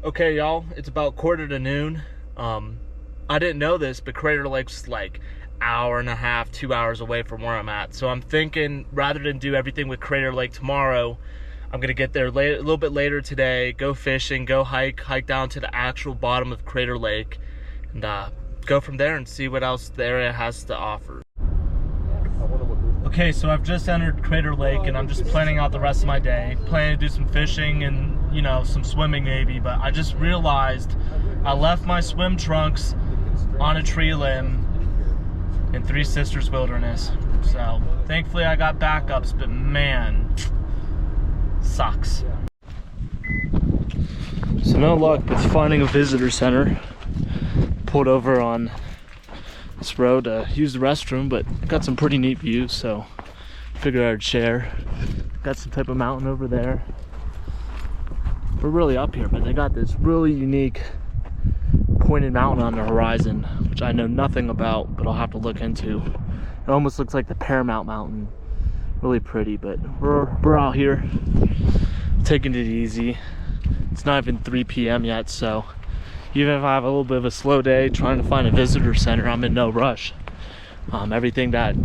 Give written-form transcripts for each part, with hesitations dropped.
Okay, y'all, it's about 1:45. I didn't know this, but Crater Lake's like hour and a half, 2 hours away from where I'm at. So I'm thinking rather than do everything with Crater Lake tomorrow, I'm gonna get there a little bit later today, go fishing, go hike down to the actual bottom of Crater Lake, and go from there and see what else the area has to offer. Okay, so I've just entered Crater Lake and I'm just planning out the rest of my day. Planning to do some fishing and, you know, some swimming maybe, but I just realized I left my swim trunks on a tree limb in Three Sisters Wilderness. So, thankfully I got backups, but man, sucks. So no luck with finding a visitor center. Pulled over on this road to use the restroom, but got some pretty neat views, so figured I'd share. Got some type of mountain over there. We're really up here, but they got this really unique pointed mountain on the horizon, which I know nothing about, but I'll have to look into. It almost looks like the Paramount Mountain. Really pretty, but we're out here taking it easy. It's not even 3 p.m. yet, so even if I have a little bit of a slow day trying to find a visitor center, I'm in no rush. Everything that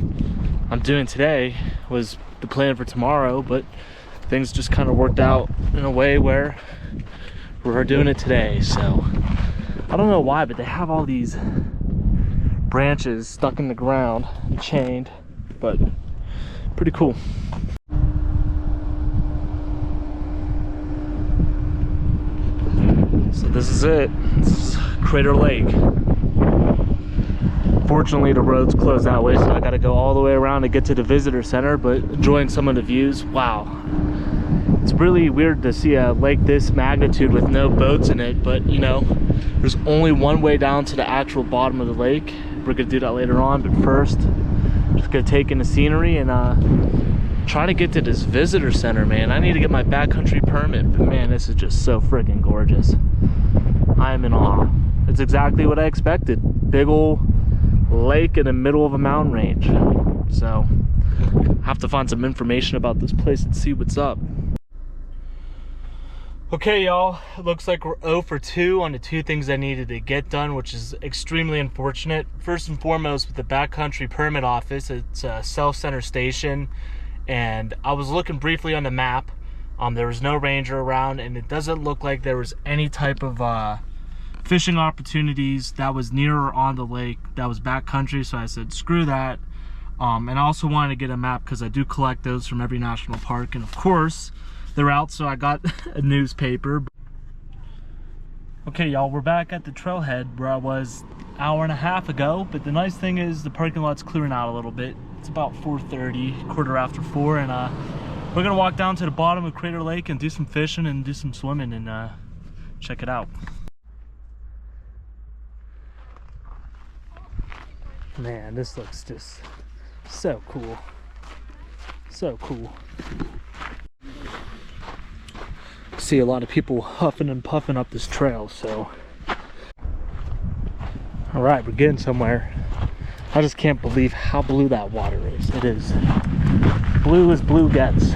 I'm doing today was the plan for tomorrow, but things just kind of worked out in a way where we're doing it today. So I don't know why, but they have all these branches stuck in the ground, chained, but pretty cool. So this is it. This is Crater Lake. Fortunately, the road's closed that way, so I gotta go all the way around to get to the visitor center, but enjoying some of the views. Wow. It's really weird to see a lake this magnitude with no boats in it, but you know, there's only one way down to the actual bottom of the lake. We're gonna do that later on, but first, just gonna take in the scenery and try to get to this visitor center, man. I need to get my backcountry permit, but man, this is just so freaking gorgeous. I am in awe. It's exactly what I expected. Big ol' lake in the middle of a mountain range. So, have to find some information about this place and see what's up. Okay, y'all, it looks like we're 0 for 2 on the 2 things I needed to get done, which is extremely unfortunate. First and foremost, with the backcountry permit office, it's a self-center station, and I was looking briefly on the map. There was no ranger around, and it doesn't look like there was any type of fishing opportunities that was nearer on the lake that was backcountry, so I said screw that. And I also wanted to get a map because I do collect those from every national park, and of course they're out, so I got a newspaper. Okay, y'all, we're back at the trailhead where I was an hour and a half ago, but the nice thing is the parking lot's clearing out a little bit. It's about 4:30, 4:15, and we're gonna walk down to the bottom of Crater Lake and do some fishing and do some swimming and check it out. Man, this looks just so cool. So cool. See a lot of people huffing and puffing up this trail, so. All right, we're getting somewhere. I just can't believe how blue that water is. It is blue as blue gets.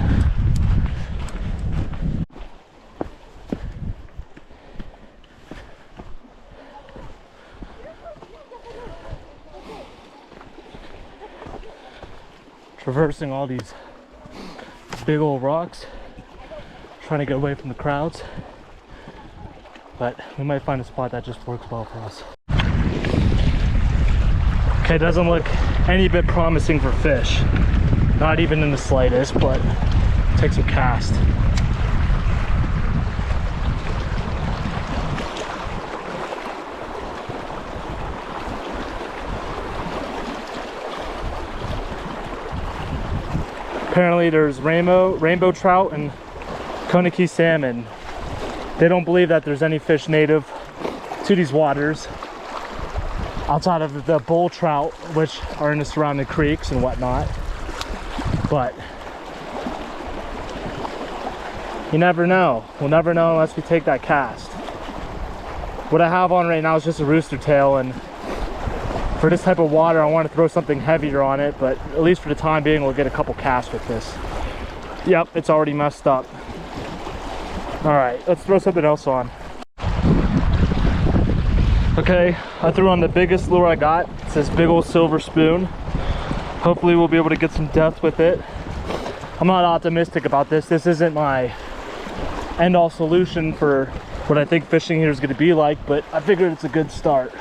Traversing all these big old rocks, trying to get away from the crowds, but we might find a spot that just works well for us. Okay, doesn't look any bit promising for fish, not even in the slightest, but take some cast. Apparently there's rainbow trout and Koniki salmon. They don't believe that there's any fish native to these waters outside of the bull trout, which are in the surrounding creeks and whatnot. But you never know. We'll never know unless we take that cast. What I have on right now is just a rooster tail, and for this type of water I want to throw something heavier on it, but at least for the time being we'll get a couple casts with this. Yep, it's already messed up. All right, let's throw something else on. Okay, I threw on the biggest lure I got. It's this big old silver spoon. Hopefully we'll be able to get some depth with it. I'm not optimistic about this. This isn't my end-all solution for what I think fishing here is going to be like, but I figured it's a good start.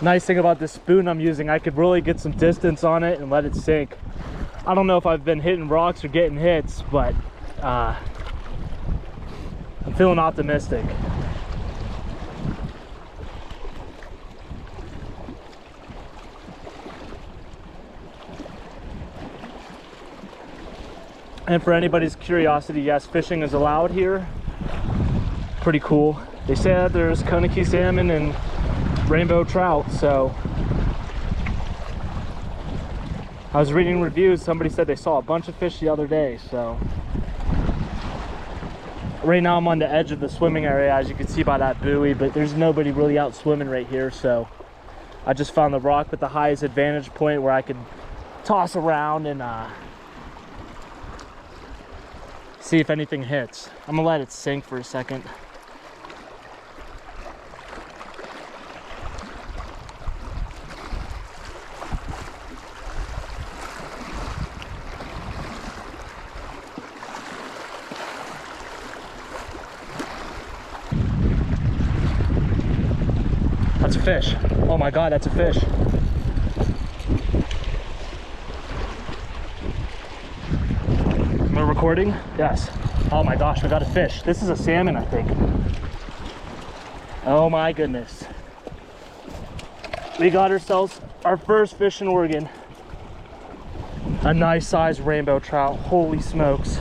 Nice thing about this spoon I'm using, I could really get some distance on it and let it sink. I don't know if I've been hitting rocks or getting hits, but I'm feeling optimistic. And for anybody's curiosity, yes, fishing is allowed here. Pretty cool. They said there's koniki salmon and rainbow trout, so I was reading reviews. Somebody said they saw a bunch of fish the other day. So right now I'm on the edge of the swimming area, as you can see by that buoy, but there's nobody really out swimming right here. So I just found the rock with the highest advantage point where I could toss around and see if anything hits. I'm gonna let it sink for a second. That's a fish. Oh my God, that's a fish. Am I recording? Yes. Oh my gosh, I got a fish. This is a salmon, I think. Oh my goodness. We got ourselves our first fish in Oregon. A nice sized rainbow trout. Holy smokes.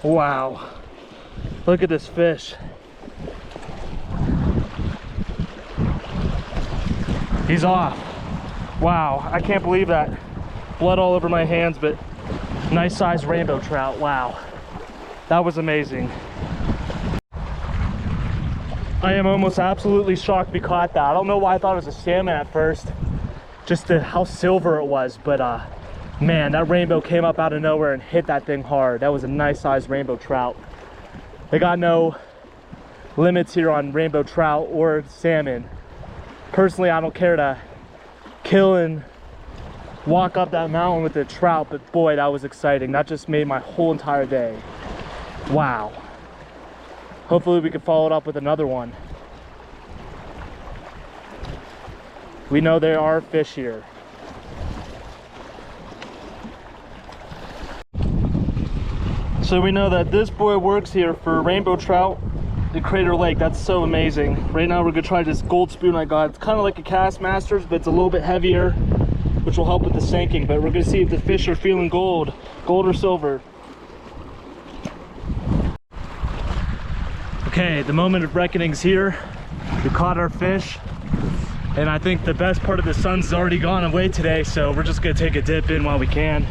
Wow. Look at this fish. He's off. Wow, I can't believe that. Blood all over my hands, but nice sized rainbow trout. Wow, that was amazing. I am almost absolutely shocked we caught that. I don't know why I thought it was a salmon at first, just how silver it was, but man, that rainbow came up out of nowhere and hit that thing hard. That was a nice sized rainbow trout. They got no limits here on rainbow trout or salmon. Personally, I don't care to kill and walk up that mountain with a trout, but boy, that was exciting. That just made my whole entire day. Wow. Hopefully we can follow it up with another one. We know there are fish here. So we know that this boy works here for rainbow trout in Crater Lake. That's so amazing. Right now we're gonna try this gold spoon I got. It's kind of like a Cast Masters, but it's a little bit heavier, which will help with the sinking. But we're gonna see if the fish are feeling gold or silver. Okay, the moment of reckoning's here. We caught our fish, and I think the best part of the sun's already gone away today, so we're just gonna take a dip in while we can.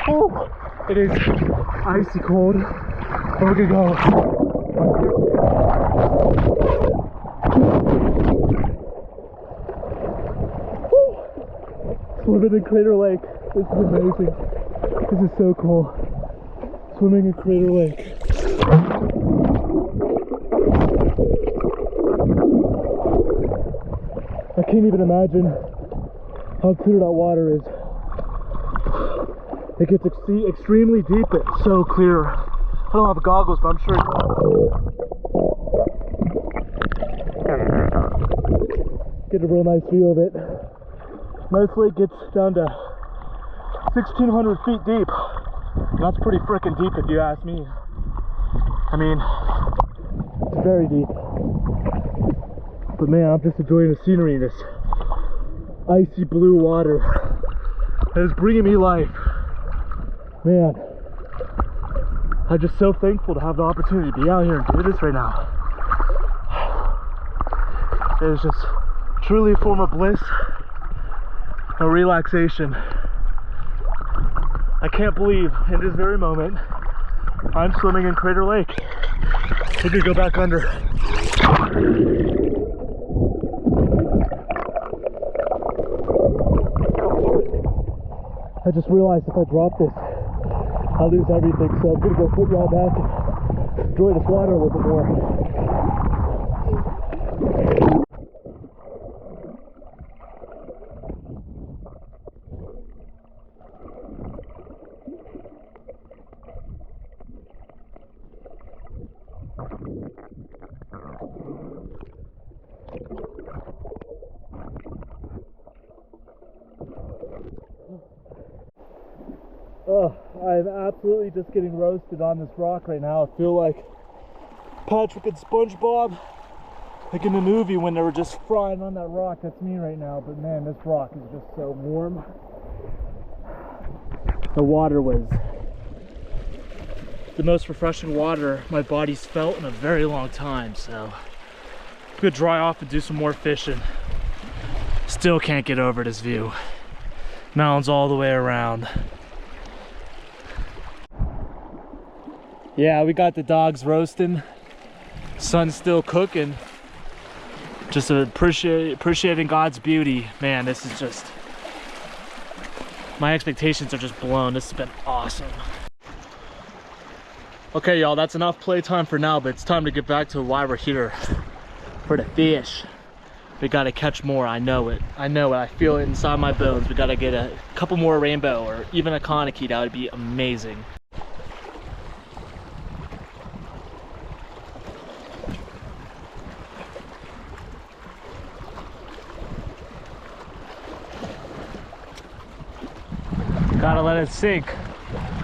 Oh, it is icy cold. We're gonna go. Swimming in Crater Lake. This is amazing. This is so cool. Swimming in Crater Lake. I can't even imagine how clear that water is. It gets extremely deep, but so clear. I don't have goggles, but I'm sure get a real nice view of it. This lake gets down to 1,600 feet deep. And that's pretty freaking deep if you ask me. I mean, it's very deep. But man, I'm just enjoying the scenery in this icy blue water. It is bringing me life. Man, I'm just so thankful to have the opportunity to be out here and do this right now. It is just truly a form of bliss, a relaxation. I can't believe in this very moment I'm swimming in Crater Lake. We're gonna go back under. I just realized if I drop this, I'll lose everything, so I'm gonna go put y'all back and enjoy this water a little bit more. Oh, I'm absolutely just getting roasted on this rock right now. I feel like Patrick and SpongeBob, like in the movie when they were just frying on that rock. That's me right now, but man, this rock is just so warm. The water was the most refreshing water my body's felt in a very long time, so I'm gonna dry off and do some more fishing. Still can't get over this view. Mountains all the way around. Yeah, we got the dogs roasting. Sun's still cooking. Just appreciating God's beauty. Man, this is just, my expectations are just blown. This has been awesome. Okay, y'all, that's enough playtime for now, but it's time to get back to why we're here. For the fish. We gotta catch more, I know it. I know it, I feel it inside my bones. We gotta get a couple more rainbow or even a Kaneki. That would be amazing. Gotta let it sink.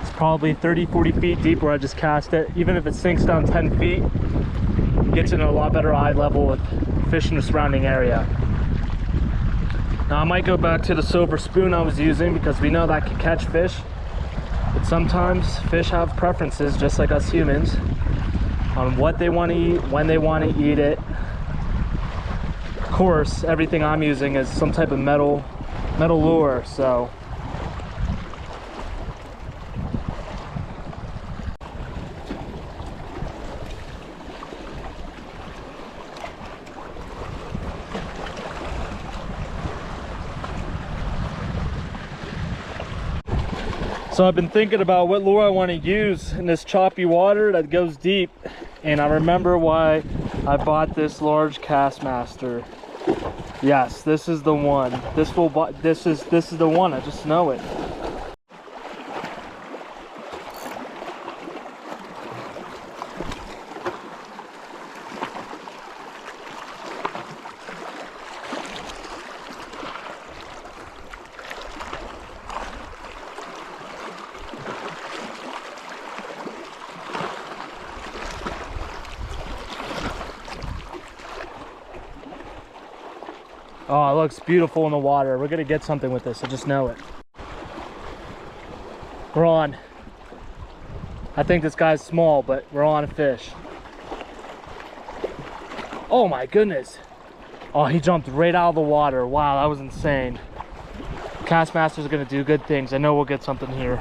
It's probably 30-40 feet deep where I just cast it. Even if it sinks down 10 feet, it gets in a lot better eye level with fish in the surrounding area. Now I might go back to the silver spoon I was using because we know that can catch fish. But sometimes fish have preferences, just like us humans, on what they want to eat, when they want to eat it. Of course, everything I'm using is some type of metal lure, so I've been thinking about what lure I want to use in this choppy water that goes deep, and I remember why I bought this large Castmaster. Yes, this is the one. This is the one. I just know it. Oh, it looks beautiful in the water. We're gonna get something with this, I just know it. We're on. I think this guy's small, but we're on a fish. Oh my goodness. Oh, he jumped right out of the water. Wow, that was insane. Castmaster's gonna do good things. I know we'll get something here.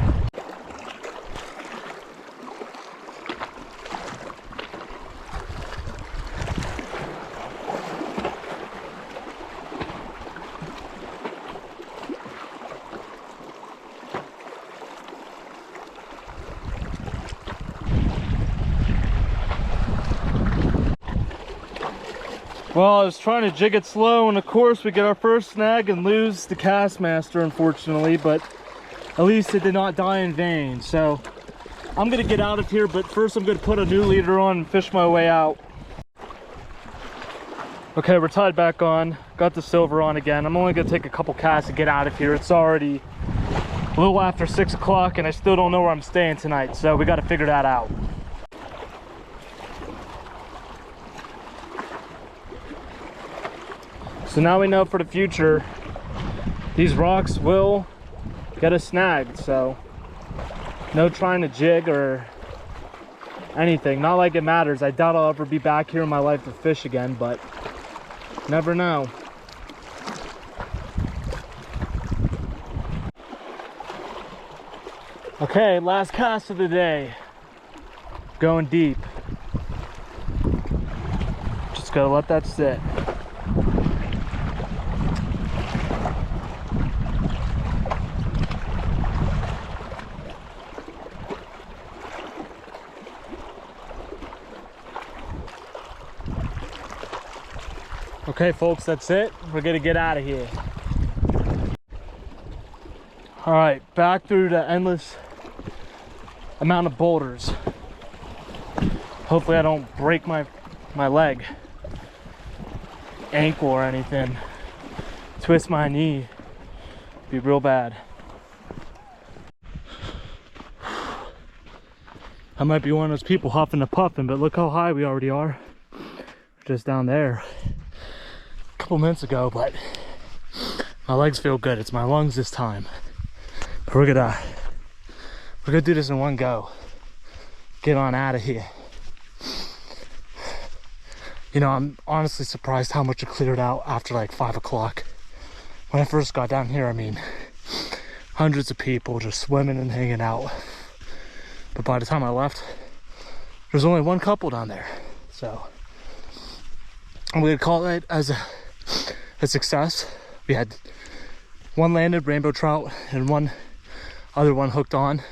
Well, I was trying to jig it slow, and of course we get our first snag and lose the Castmaster, unfortunately, but at least it did not die in vain. So I'm gonna get out of here, but first I'm gonna put a new leader on and fish my way out. Okay, we're tied back on, got the silver on again. I'm only gonna take a couple casts to get out of here. It's already a little after 6 o'clock and I still don't know where I'm staying tonight, so we gotta figure that out. So now we know for the future, these rocks will get us snagged, so no trying to jig or anything. Not like it matters. I doubt I'll ever be back here in my life to fish again, but never know. Okay, last cast of the day. Going deep. Just gotta let that sit. Okay, folks, that's it. We're gonna get out of here. All right, back through the endless amount of boulders. Hopefully I don't break my leg, ankle or anything. Twist my knee, be real bad. I might be one of those people huffing and puffing, but look how high we already are. Just down there a couple minutes ago, but my legs feel good. It's my lungs this time. But we're gonna do this in one go. Get on out of here. You know, I'm honestly surprised how much it cleared out after like 5 o'clock. When I first got down here, I mean, hundreds of people just swimming and hanging out. But by the time I left, there's only one couple down there. So I'm gonna call it as a success. We had one landed rainbow trout and one other one hooked on.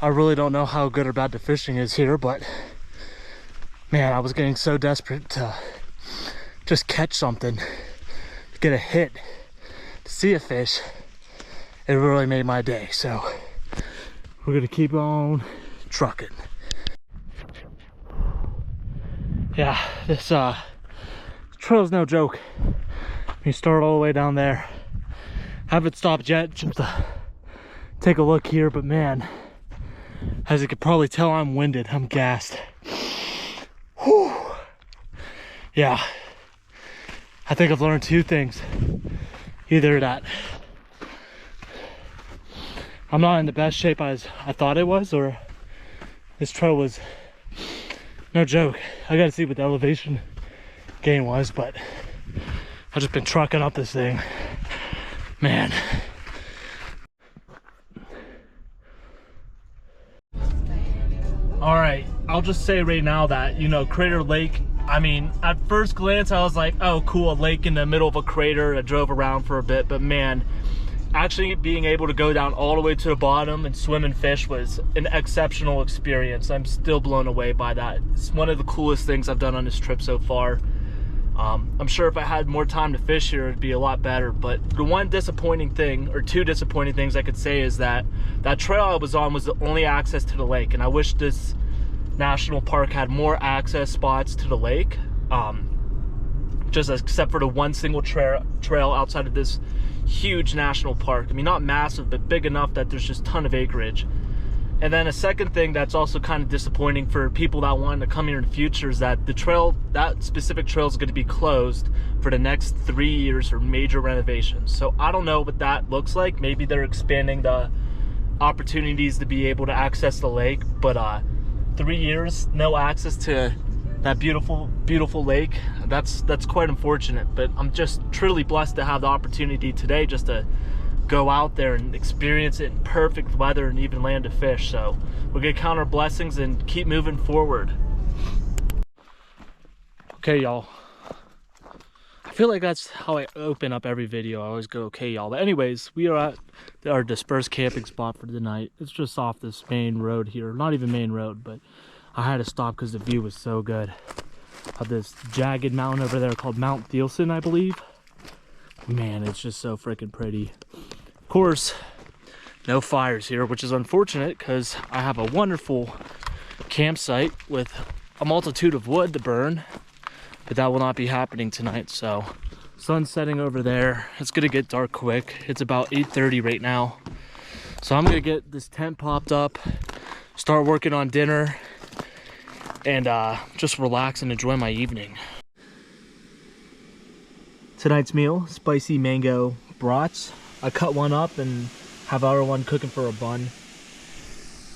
I really don't know how good or bad the fishing is here, but man, I was getting so desperate to just catch something, to get a hit, to see a fish. It really made my day. So we're gonna keep on trucking. Yeah, this trail's no joke. You start all the way down there. Haven't stopped yet just to take a look here, but man, as you can probably tell, I'm winded. I'm gassed. Whew. Yeah, I think I've learned two things. Either that I'm not in the best shape as I thought I was, or this trail was no joke. I gotta see what the elevation gain was, but I've just been trucking up this thing. Man. All right, I'll just say right now that, you know, Crater Lake, I mean, at first glance, I was like, oh, cool, a lake in the middle of a crater. I drove around for a bit, but man, actually being able to go down all the way to the bottom and swim and fish was an exceptional experience. I'm still blown away by that. It's one of the coolest things I've done on this trip so far. I'm sure if I had more time to fish here, it'd be a lot better. But the one disappointing thing, or two disappointing things I could say, is that that trail I was on was the only access to the lake. And I wish this national park had more access spots to the lake. Just except for the one single trail outside of this huge national park. I mean, not massive, but big enough that there's just a ton of acreage. And then a second thing that's also kind of disappointing for people that want to come here in the future is that the trail, that specific trail, is going to be closed for the next 3 years for major renovations. So I don't know what that looks like. Maybe they're expanding the opportunities to be able to access the lake, but 3 years, no access to that beautiful lake. That's quite unfortunate, but I'm just truly blessed to have the opportunity today just to go out there and experience it in perfect weather and even land a fish. So we're gonna count our blessings and keep moving forward. Okay, y'all, I feel like that's how I open up every video. I always go, okay, y'all. But anyways, we are at our dispersed camping spot for the night. It's just off this main road here. Not even main road, but I had to stop because the view was so good of this jagged mountain over there called Mount Thielsen, I believe. Man, it's just so freaking pretty. Of course, no fires here, which is unfortunate because I have a wonderful campsite with a multitude of wood to burn, but that will not be happening tonight. So sun's setting over there. It's gonna get dark quick. It's about 8:30 right now. So I'm gonna get this tent popped up, start working on dinner, and just relax and enjoy my evening. Tonight's meal, spicy mango brats. I cut one up and have our one cooking for a bun.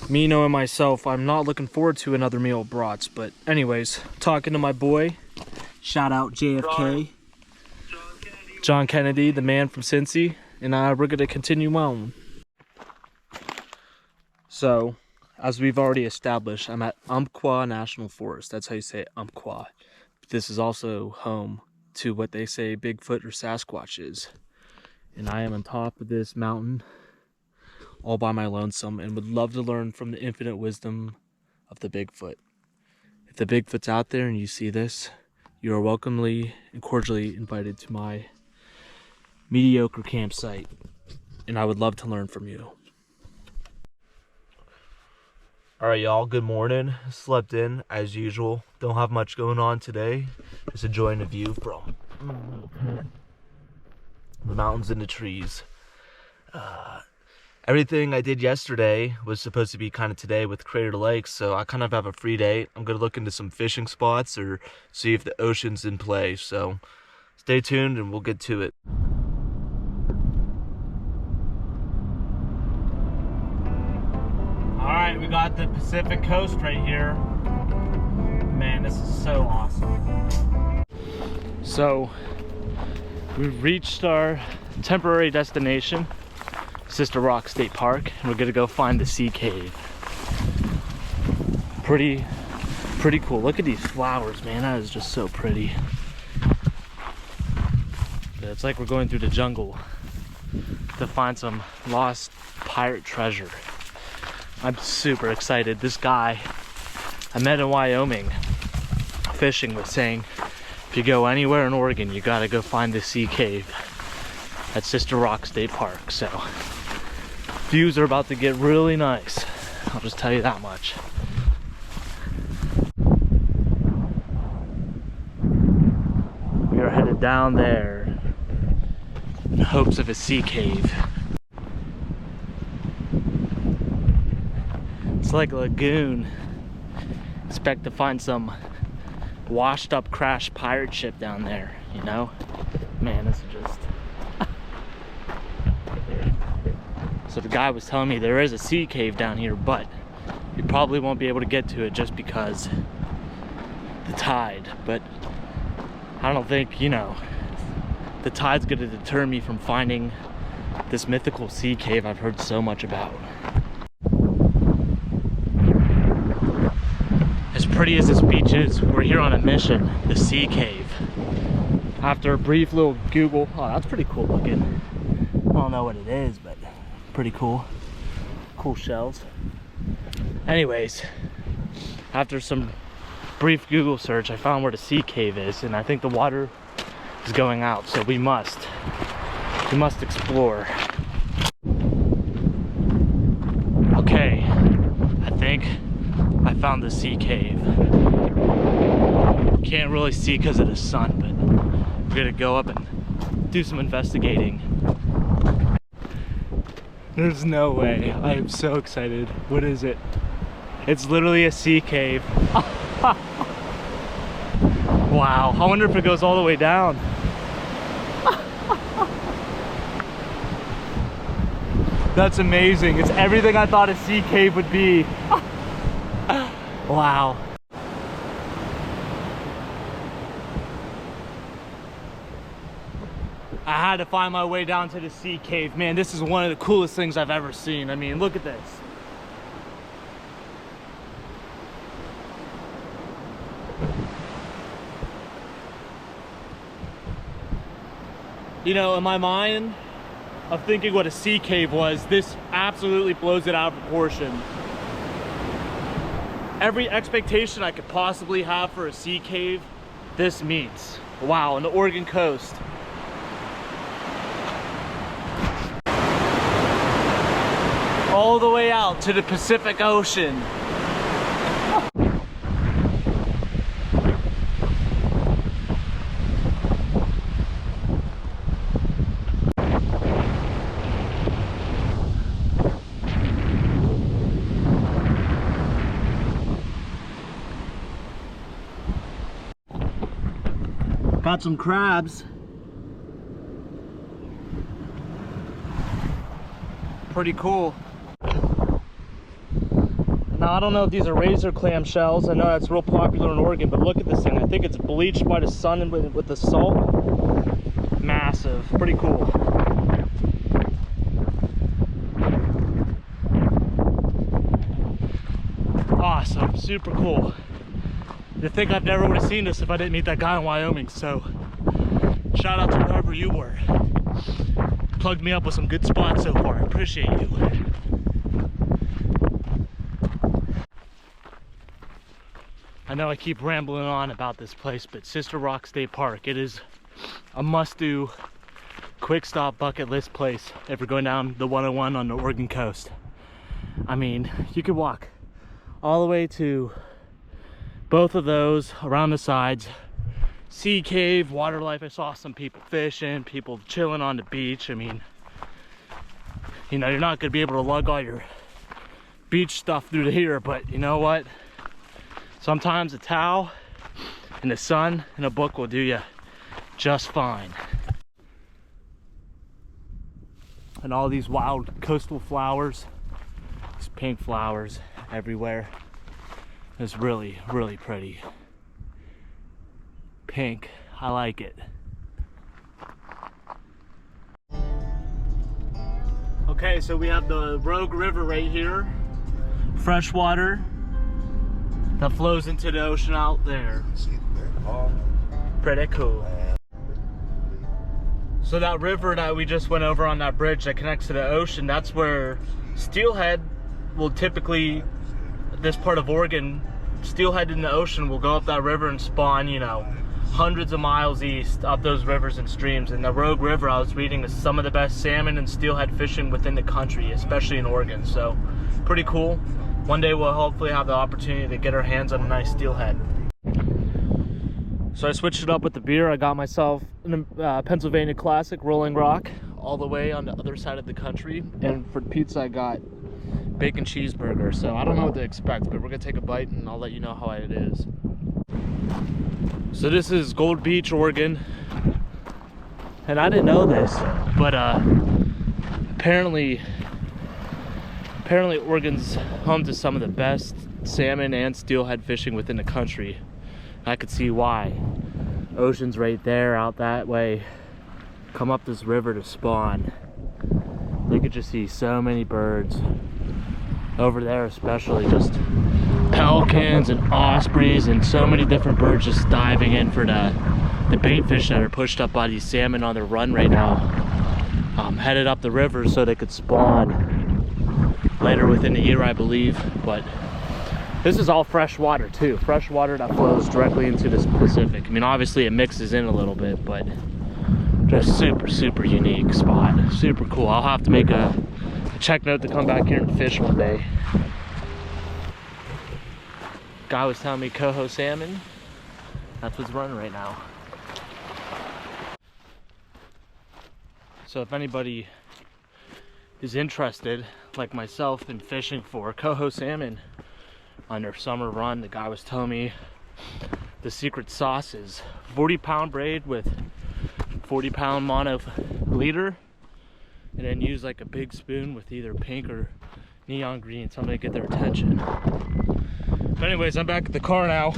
Me knowing myself, I'm not looking forward to another meal of brats. But anyways, talking to my boy, shout out JFK, John Kennedy, the man from Cincy, and we're gonna continue on. So, as we've already established, I'm at Umpqua National Forest. That's how you say it, Umpqua. This is also home to what they say Bigfoot or Sasquatch is. And I am on top of this mountain all by my lonesome and would love to learn from the infinite wisdom of the Bigfoot. If the Bigfoot's out there and you see this, You are welcomely and cordially invited to my mediocre campsite, and I would love to learn from you. Alright y'all, good morning. Slept in as usual. Don't have much going on today. Just enjoying the view from the mountains and the trees. Everything I did yesterday was supposed to be kind of today with Crater Lake, so I kind of have a free day. I'm going to look into some fishing spots or see if the ocean's in play, so stay tuned and we'll get to it. Alright, we got the Pacific coast right here. Man, this is so awesome. So, we've reached our temporary destination, Sister Rock State Park, and we're gonna go find the sea cave. Pretty cool. Look at these flowers, man. That is just so pretty. It's like we're going through the jungle to find some lost pirate treasure. I'm super excited. This guy I met in Wyoming fishing was saying, if you go anywhere in Oregon, you gotta go find the sea cave at Sister Rock State Park. So views are about to get really nice, I'll just tell you that much. We are headed down there in hopes of a sea cave. It's like a lagoon. Expect to find some washed up crashed pirate ship down there, you know? Man, this is just... So the guy was telling me there is a sea cave down here, but you probably won't be able to get to it just because the tide. But I don't think, you know, the tide's gonna deter me from finding this mythical sea cave I've heard so much about. As pretty as this beach is, we're here on a mission, the sea cave. After a brief little Google, oh, that's pretty cool looking. I don't know what it is, but pretty cool. Cool shells. Anyways, after some brief Google search, I found where the sea cave is, and I think the water is going out, so we must explore. Okay, I think I found the sea cave. Can't really see because of the sun, but we're gonna go up and do some investigating. There's no way. I am so excited. What is it? It's literally a sea cave. Wow. I wonder if it goes all the way down. That's amazing. It's everything I thought a sea cave would be. Wow. I had to find my way down to the sea cave. Man, this is one of the coolest things I've ever seen. I mean, look at this. You know, in my mind of thinking what a sea cave was, this absolutely blows it out of proportion. Every expectation I could possibly have for a sea cave, this meets. Wow, on the Oregon coast. All the way out to the Pacific Ocean. Got some crabs. Pretty cool. Now, I don't know if these are razor clam shells. I know that's real popular in Oregon, but look at this thing. I think it's bleached by the sun and with the salt. Massive. Pretty cool. Awesome. Super cool. To think I've never would have seen this if I didn't meet that guy in Wyoming. So, shout out to wherever you were. Plugged me up with some good spots so far. I appreciate you. I know I keep rambling on about this place, but Sister Rock State Park, it is a must-do, quick stop bucket list place if you're going down the 101 on the Oregon coast. I mean, you could walk all the way to both of those, around the sides. Sea cave, water life. I saw some people fishing, people chilling on the beach. I mean, you know, you're not gonna be able to lug all your beach stuff through here, but you know what? Sometimes a towel and the sun and a book will do you just fine. And all these wild coastal flowers, these pink flowers everywhere. It's really, really pretty. Pink, I like it. Okay, so we have the Rogue River right here. Fresh water that flows into the ocean out there. Pretty cool. So that river that we just went over on that bridge that connects to the ocean, that's where steelhead will typically, this part of Oregon, steelhead in the ocean will go up that river and spawn, you know, hundreds of miles east up those rivers and streams. And the Rogue River, I was reading, is some of the best salmon and steelhead fishing within the country, especially in Oregon. So pretty cool. One day we'll hopefully have the opportunity to get our hands on a nice steelhead. So I switched it up with the beer. I got myself a Pennsylvania Classic Rolling Rock all the way on the other side of the country. And for pizza I got bacon cheeseburger. So I don't know what to expect, but we're gonna take a bite and I'll let you know how it is. So this is Gold Beach, Oregon. And I didn't know this, but apparently Oregon's home to some of the best salmon and steelhead fishing within the country. I could see why. Ocean's right there, out that way. Come up this river to spawn. You could just see so many birds. Over there especially, just pelicans and ospreys and so many different birds just diving in for the bait fish that are pushed up by these salmon on their run right now. Headed up the river so they could spawn later within the year, I believe. But this is all fresh water too. Fresh water that flows directly into the Pacific. I mean, obviously it mixes in a little bit, but just super, super unique spot. Super cool. I'll have to make a check note to come back here and fish one day. Guy was telling me coho salmon. That's what's running right now. So if anybody is interested, like myself, in fishing for coho salmon on their summer run, the guy was telling me the secret sauce is 40-pound braid with 40-pound mono leader, and then use like a big spoon with either pink or neon green, something to get their attention. But anyways, I'm back at the car now.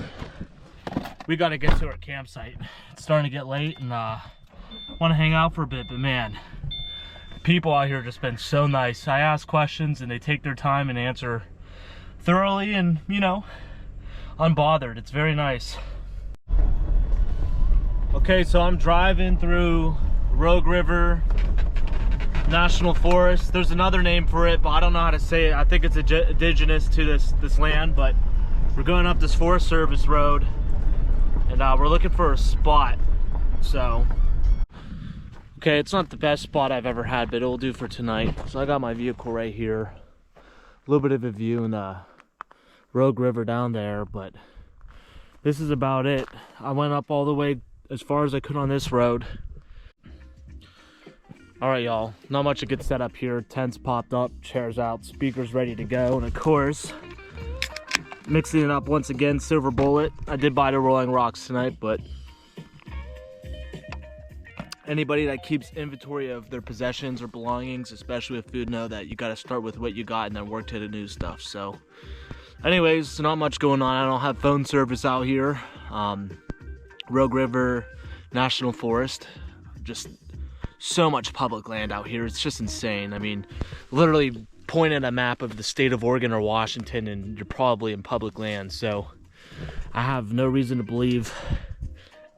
We gotta get to our campsite. It's starting to get late and want to hang out for a bit, but man, people out here have just been so nice. I ask questions and they take their time and answer thoroughly and, you know, unbothered. It's very nice. Okay, so I'm driving through Rogue River National Forest. There's another name for it, but I don't know how to say it. I think it's indigenous to this land, but we're going up this Forest Service road and we're looking for a spot. So okay, it's not the best spot I've ever had, but it'll do for tonight. So I got my vehicle right here. A little bit of a view in the Rogue River down there, but this is about it. I went up all the way as far as I could on this road. All right, y'all, not much to get set up here. Tents popped up, chairs out, speakers ready to go, and of course, mixing it up once again, Silver Bullet. I did buy the Rolling Rocks tonight, but anybody that keeps inventory of their possessions or belongings, especially with food, know that you got to start with what you got and then work to the new stuff. So anyways, not much going on. I don't have phone service out here. Rogue River National Forest, just so much public land out here. It's just insane. I mean, literally point at a map of the state of Oregon or Washington and you're probably in public land. So I have no reason to believe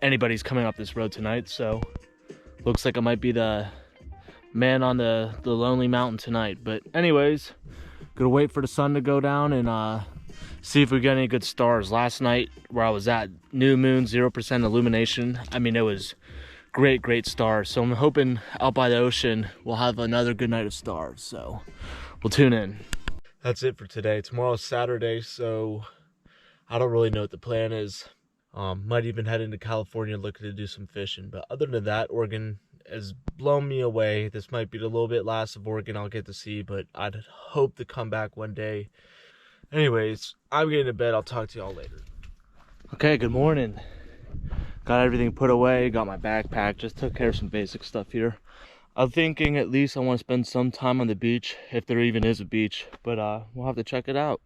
anybody's coming up this road tonight. So looks like I might be the man on the lonely mountain tonight. But anyways, gonna wait for the sun to go down and see if we got any good stars. Last night where I was at, new moon, 0% illumination. I mean, it was great stars. So I'm hoping out by the ocean we'll have another good night of stars. So we'll tune in. That's it for today. Tomorrow's Saturday, so I don't really know what the plan is. Might even head into California looking to do some fishing. But other than that, Oregon has blown me away. This might be a little bit last of Oregon I'll get to see, but I'd hope to come back one day. Anyways, I'm getting to bed. I'll talk to y'all later. Okay, good morning. Got everything put away, got my backpack, just took care of some basic stuff here. I'm thinking at least I want to spend some time on the beach, if there even is a beach, but we'll have to check it out.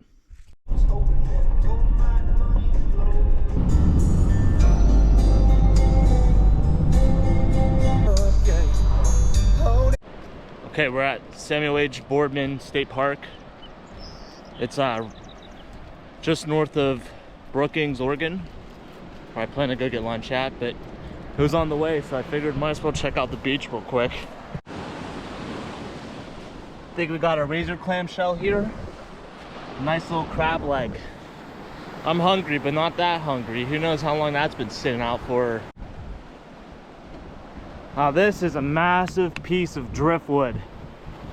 Okay, we're at Samuel H. Boardman State Park. It's just north of Brookings, Oregon. I plan to go get lunch at, but it was on the way, so I figured might as well check out the beach real quick. I think we got a razor clamshell here. Nice little crab leg. I'm hungry, but not that hungry. Who knows how long that's been sitting out for. This is a massive piece of driftwood.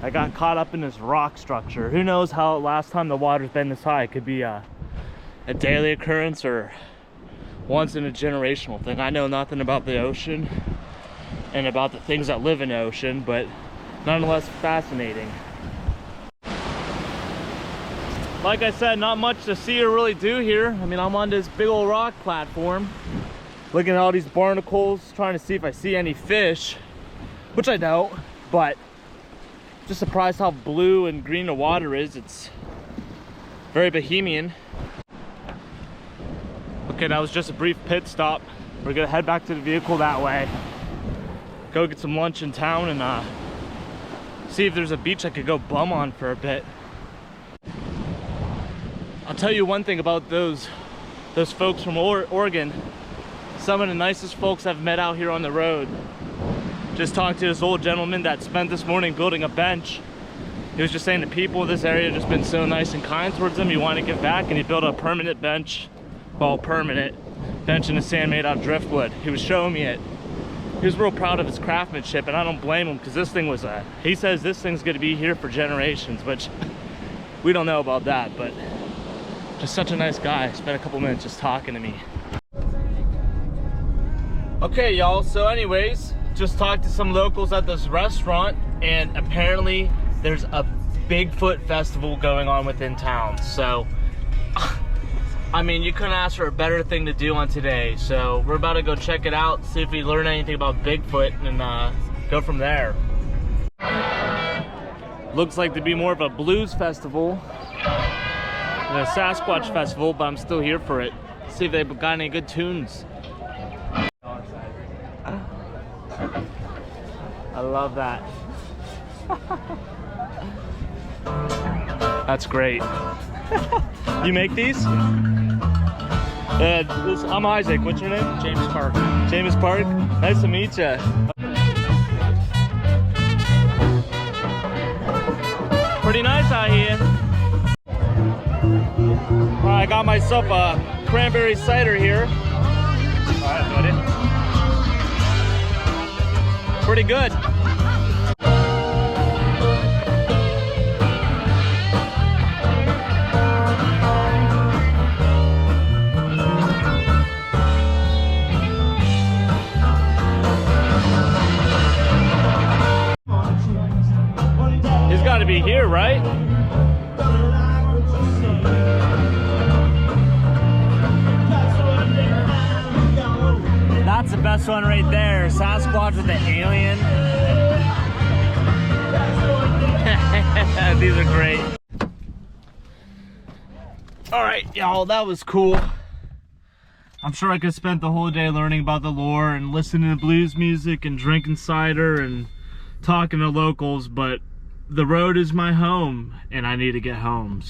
I got caught up in this rock structure. Who knows how last time the water's been this high. It could be a daily occurrence or once in a generational thing. I know nothing about the ocean and about the things that live in the ocean, but nonetheless fascinating. Like I said, not much to see or really do here. I mean, I'm on this big old rock platform, looking at all these barnacles, trying to see if I see any fish, which I don't, but just surprised how blue and green the water is. It's very bohemian. Okay, that was just a brief pit stop. We're gonna head back to the vehicle that way, go get some lunch in town, and see if there's a beach I could go bum on for a bit. I'll tell you one thing about those folks from Oregon. Some of the nicest folks I've met out here on the road. Just talked to this old gentleman that spent this morning building a bench. He was just saying the people of this area have just been so nice and kind towards him. He wanted to give back, and he built a permanent bench. Well, permanent bench in the sand made out of driftwood. He was showing me it. He was real proud of his craftsmanship, and I don't blame him, because this thing was he says this thing's going to be here for generations, which we don't know about that, but just such a nice guy. Spent a couple minutes just talking to me. Okay, y'all, so anyways, just talked to some locals at this restaurant, and apparently there's a Bigfoot festival going on within town. So I mean, you couldn't ask for a better thing to do on today. So we're about to go check it out, see if we learn anything about Bigfoot, and go from there. Looks like to be more of a blues festival than a Sasquatch festival, but I'm still here for it. See if they've got any good tunes. I love that. That's great. You make these? I'm Isaac. What's your name? James Park. James Park. Nice to meet you. Pretty nice out here. All right, I got myself a cranberry cider here. All right, buddy. Pretty good. He's got to be here, right? That's the best one right there. Sasquatch with the alien. These are great. All right, y'all, that was cool. I'm sure I could spend the whole day learning about the lore and listening to blues music and drinking cider and talking to locals, but the road is my home and I need to get home.